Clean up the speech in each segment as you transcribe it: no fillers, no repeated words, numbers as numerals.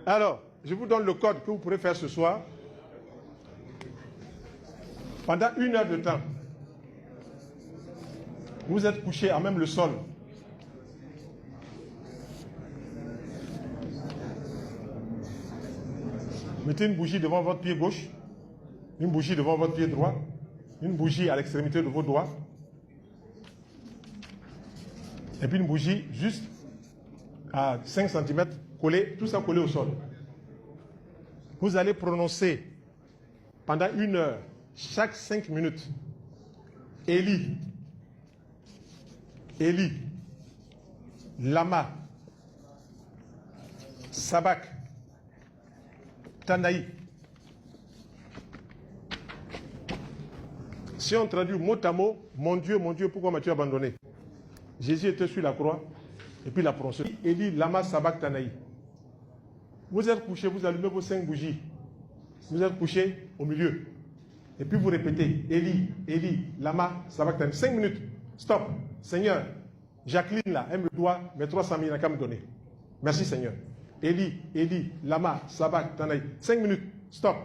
Alors, je vous donne le code que vous pourrez faire ce soir. Pendant 1 heure de temps, vous êtes couché à même le sol. Mettez une bougie devant votre pied gauche, une bougie devant votre pied droit, une bougie à l'extrémité de vos doigts, et puis une bougie juste à 5 cm collée, tout ça collé au sol. Vous allez prononcer pendant 1 heure, chaque 5 minutes, Élie, Élie, Lama, Sabak, Tanaï. Si on traduit mot à mot, mon Dieu, pourquoi m'as-tu abandonné? Jésus était sur la croix, et puis il a prononcé Élie, Lama, Sabak, Tanaï. Vous êtes couché, vous allumez vos 5 bougies. Vous êtes couché au milieu. Et puis vous répétez Élie, Élie, Lama, Sabak, Tanaï. 5 minutes. Stop. Seigneur, Jacqueline là, elle me doit mes 300 000, elle n'a qu'à me donner. Merci Seigneur. Élie, Élie, Lama, Sabak, Tanaï. 5 minutes. Stop.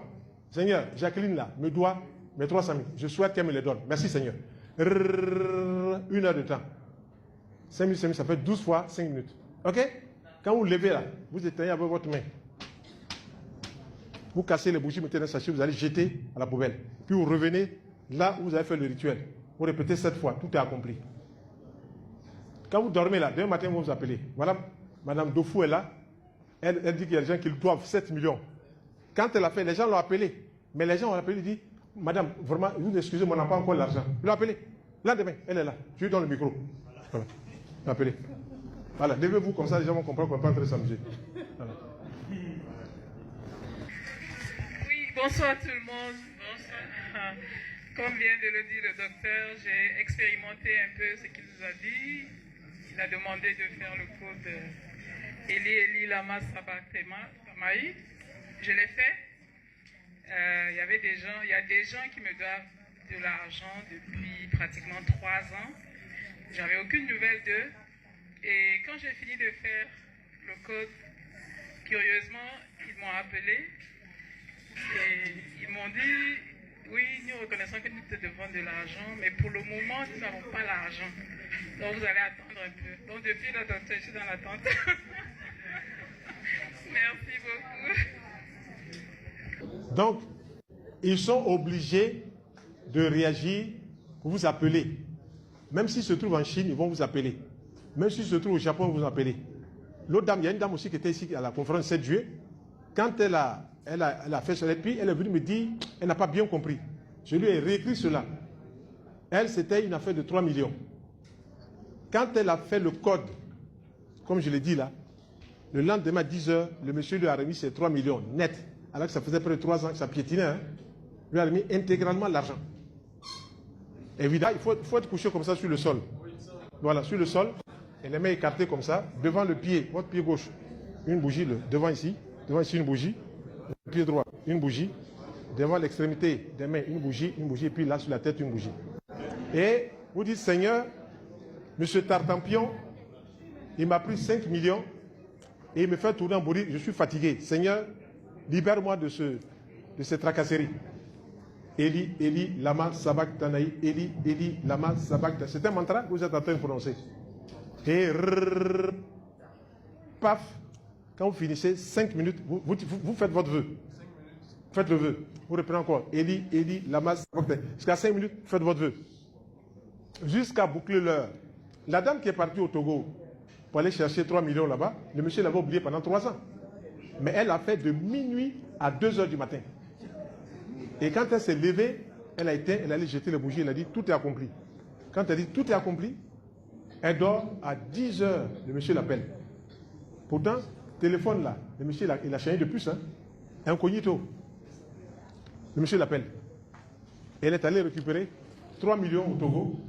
Seigneur, Jacqueline là, me doit mes 300 000. Je souhaite qu'elle me les donne. Merci Seigneur. 1 heure de temps. 5 minutes, ça fait 12 fois 5 minutes. Ok? Quand vous levez là, vous éteignez avec votre main. Vous cassez les bougies, mettez dans un sachet, vous allez jeter à la poubelle. Puis vous revenez là où vous avez fait le rituel. Vous répétez 7 fois, tout est accompli. Quand vous dormez là, demain matin, vous vous appelez. Voilà, Madame Dofou est là. Elle dit qu'il y a des gens qui lui doivent 7 millions. Quand elle a fait, les gens l'ont appelé. Mais les gens ont appelé, ils disent, Madame, vraiment, vous excusez, mais on n'a pas encore l'argent. Ils l'ont appelé. Là, demain, elle est là. Je lui donne le micro. Voilà. Appelez. Voilà, levez-vous comme ça, les gens vont comprendre qu'on n'est pas en train de s'amuser. Voilà. Oui, bonsoir tout le monde. Bonsoir. Comme vient de le dire le docteur, j'ai expérimenté un peu ce qu'il nous a dit. Il a demandé de faire le code Élie, Élie, Lama, Sabak, Tamaï. Je l'ai fait. Il y a des gens qui me doivent de l'argent depuis pratiquement 3 ans. J'avais aucune nouvelle d'eux. Et quand j'ai fini de faire le code, curieusement, ils m'ont appelé et ils m'ont dit, oui, nous reconnaissons que nous te devons de l'argent, mais pour le moment, nous n'avons pas l'argent. Donc vous allez attendre un peu. Donc depuis la docteur, je suis dans l'attente. Merci beaucoup. Donc, ils sont obligés de réagir pour vous appeler. Même s'ils se trouvent en Chine, ils vont vous appeler. Même s'ils se trouvent au Japon, ils vont vous appeler. L'autre dame, il y a une dame aussi qui était ici à la conférence 7 juillet. Quand elle a fait cela, puis elle est venue me dire, elle n'a pas bien compris. Je lui ai réécrit cela. Elle, c'était une affaire de 3 millions. Quand elle a fait le code, comme je l'ai dit là, le lendemain à 10 h, le monsieur lui a remis ses 3 millions net. Alors que ça faisait près de 3 ans que ça piétinait. Hein. Lui a remis intégralement l'argent. Évidemment, il faut être couché comme ça sur le sol. Voilà, sur le sol. Et les mains écartées comme ça, devant le pied, votre pied gauche, une bougie, devant ici une bougie, le pied droit, une bougie, devant l'extrémité des mains, une bougie, et puis là sur la tête, une bougie. Et vous dites, Seigneur, monsieur Tartampion, il m'a pris 5 millions et il me fait tourner en bourrique, je suis fatigué. Seigneur, libère-moi de cette tracasserie. Élie, Élie, Lama, Sabak, Tanaï, Élie, Élie, Lama, Sabak, Tanaï. C'est un mantra que vous êtes en train de prononcer. Et paf, quand vous finissez 5 minutes, vous faites votre vœu. Faites le vœu. Vous reprenez encore. Élie, Élie, Lama, Sabak, Tanaï. Jusqu'à 5 minutes, faites votre vœu. Jusqu'à boucler l'heure. La dame qui est partie au Togo pour aller chercher 3 millions là-bas, le monsieur l'avait oublié pendant 3 ans. Mais elle a fait de minuit à 2 h du matin. Et quand elle s'est levée, elle a éteint, elle allait jeter les bougies, elle a dit tout est accompli. Quand elle dit tout est accompli, elle dort à 10 h, le monsieur l'appelle. Pourtant, téléphone là, le monsieur il a changé de puce, hein, incognito. Le monsieur l'appelle. Et elle est allée récupérer 3 millions au Togo.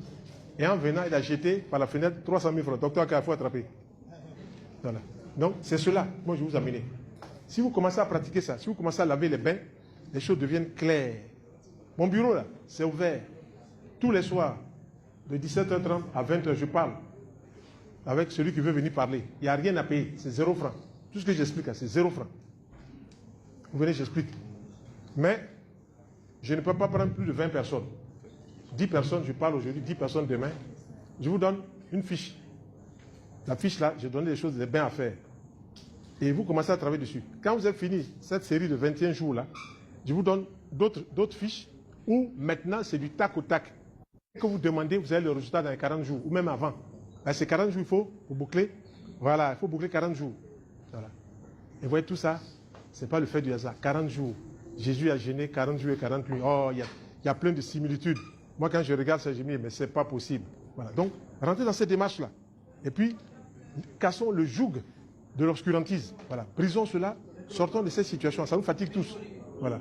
Et en venant, il a jeté par la fenêtre 300 000 francs. Docteur Carrefour attrapé. Voilà. Donc, c'est cela que moi je vous amener. Si vous commencez à pratiquer ça, si vous commencez à laver les bains, les choses deviennent claires. Mon bureau, là, c'est ouvert. Tous les soirs, de 17 h 30 à 20 h, je parle avec celui qui veut venir parler. Il n'y a rien à payer, c'est 0 francs. Tout ce que j'explique, c'est 0 francs. Vous venez, j'explique. Mais je ne peux pas prendre plus de 20 personnes. 10 personnes, je parle aujourd'hui, 10 personnes demain. Je vous donne une fiche. La fiche là, j'ai donné des choses, des bains à faire. Et vous commencez à travailler dessus. Quand vous avez fini cette série de 21 jours là, je vous donne d'autres fiches où maintenant c'est du tac au tac. Que vous demandez, vous avez le résultat dans les 40 jours ou même avant. Là, c'est 40 jours, il faut pour boucler. Voilà, il faut boucler 40 jours. Voilà. Et vous voyez tout ça, ce n'est pas le fait du hasard. 40 jours. Jésus a jeûné 40 jours et 40 nuits. Oh, il y a plein de similitudes. Moi, quand je regarde ça, je me dis, mais ce n'est pas possible. Voilà. Donc, rentrez dans cette démarche-là. Et puis, cassons le joug de l'obscurantisme. Voilà. Brisons cela, sortons de cette situation. Ça nous fatigue tous. Voilà.